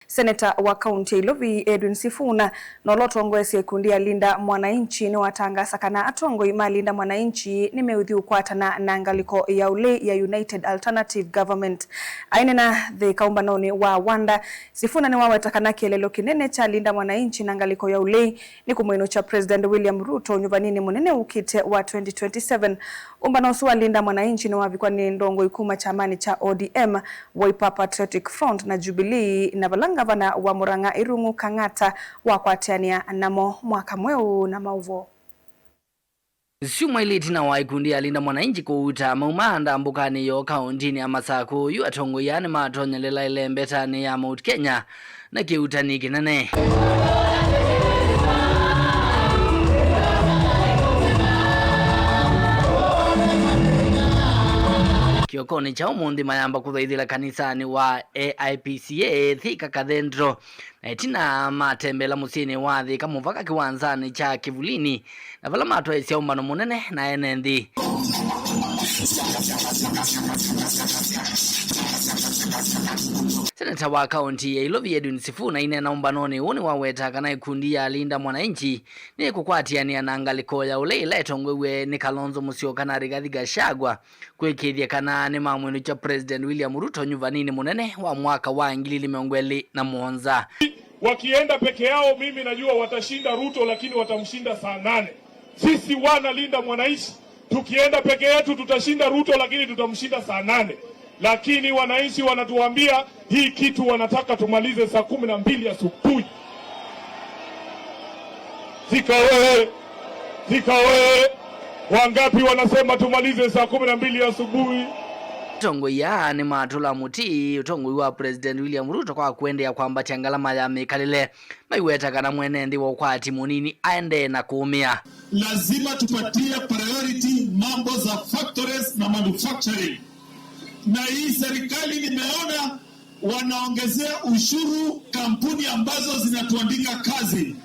Seneta wa kaunti ya Ilobi Edwin Sifuna nolotongwese kundi ya Linda Mwananchi ni watangasa kana atongoi ma Linda Mwananchi ni meudhi ukwatana na ngaliko ya ule ya United Alternative Government ainena the kaumbanoni wa Wanda. Sifuna ni wawetakana kielelo kinene cha Linda Mwananchi na ngaliko ya ule ni kumwino cha President William Ruto nyuvanini munene ukite wa 2027. Umbanosu wa Linda Mwananchi ni wavikwa ni ndongo ikuma chamani cha ODM, Wiper Patriotic Front na Jubilee na Gavana wa Murang'a Irungu Kang'ata wakwatiania namo mwaka mweu na mauvo. Suma iliti na waikundi ya Linda Mwananchi kuuta maumanda mbukani yo kaundini ya Masaku yu atongo yani matonyelela ile mbetani ya Mount Kenya na kiuta kinene. Kiokoni cha umundi mayamba kuthaithila kanisani wa AIPCA Thika Cathedral na itina matembela musini wa Thika muvaka kiwanzani cha Kivulini na vala matwaisya umbano munene na enendi. Seneta wa kaunti ya Ilobi Edwin Sifuna inena umbanoni uni waweta kana ikundi ya Linda Mwananchi ni kukwatiania na ngaliko ya ule iletongwewe ni Kalonzo Musyoka na Rigathi Gachagua kwikithia kana ni mamwino cha President William Ruto nyuvanini munene wa mwaka wa 2027. Wakienda peke yao mimi najua watashinda Ruto, lakini watamshinda saa 8. Sisi wana Linda Mwananchi tukienda peke yetu tutashinda Ruto, lakini tutamshinda saa 8. Lakini wananchi wanatuambia hii kitu wanataka tumalize saa 12 asubuhi. Thika wewe, wangapi wanasema tumalize saa 12 asubuhi? Tongo ya ni matula muti utongo wa President William Ruto kwa kuendea kwamba changalama ya mikalile maiweta kana mwenendi wa kwati munini aende na kuumia. Lazima tupatie priority mambo za factories na manufacturing. Na hii serikali nimeona wanaongezea ushuru kampuni ambazo zinatuandika kazi.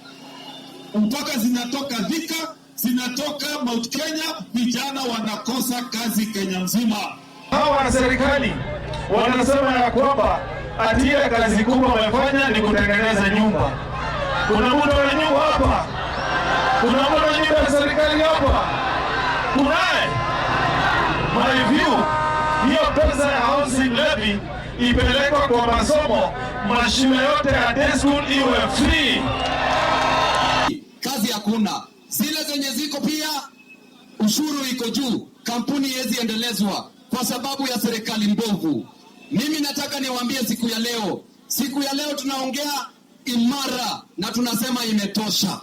Mpaka zinatoka Thika, zinatoka Mount Kenya, vijana wanakosa kazi Kenya mzima. Hawa serikali wanasema ya kwamba atia kazi kubwa wamefanya ni kutengeneza nyumba. Kuna mtu wa nyumba hapa? Kuna mtu wa nyumba ya serikali hapa? Kunaye? My view, hiyo pesa ya housing levy ipelekwa kwa masomo, mashule yote ya day school iwe free. Kazi hakuna. Zile zenye ziko pia ushuru iko juu. Kampuni hizi endelezwa kwa sababu ya serikali mbovu. Mimi nataka niwaambie siku ya leo tunaongea imara na tunasema imetosha.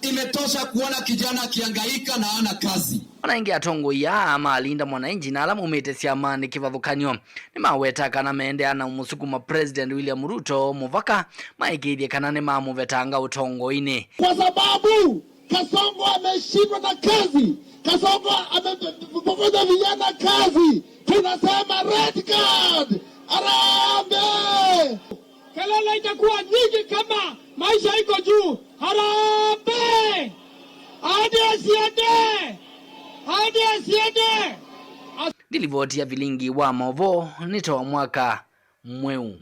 Imetosha kuona kijana akihangaika na hana kazi. Wanaingia tongo ya Linda Mwananchi na alamu umetesia amani kivavukanyo. Ni maweta kana meende ana umusukuma President William Ruto muvaka maikidie kana ni mamuvetanga utongo ine. Kwa sababu Kasongo ameshindwa na kazi. Kasongo amepoteza vijana kazi. Tunasema red card. Harambee! Kelele itakuwa nyingi kama maisha iko juu. Harambee! Hadi asiende! Dilivoti ya vilingi wa Movo nitoa mwaka mweu.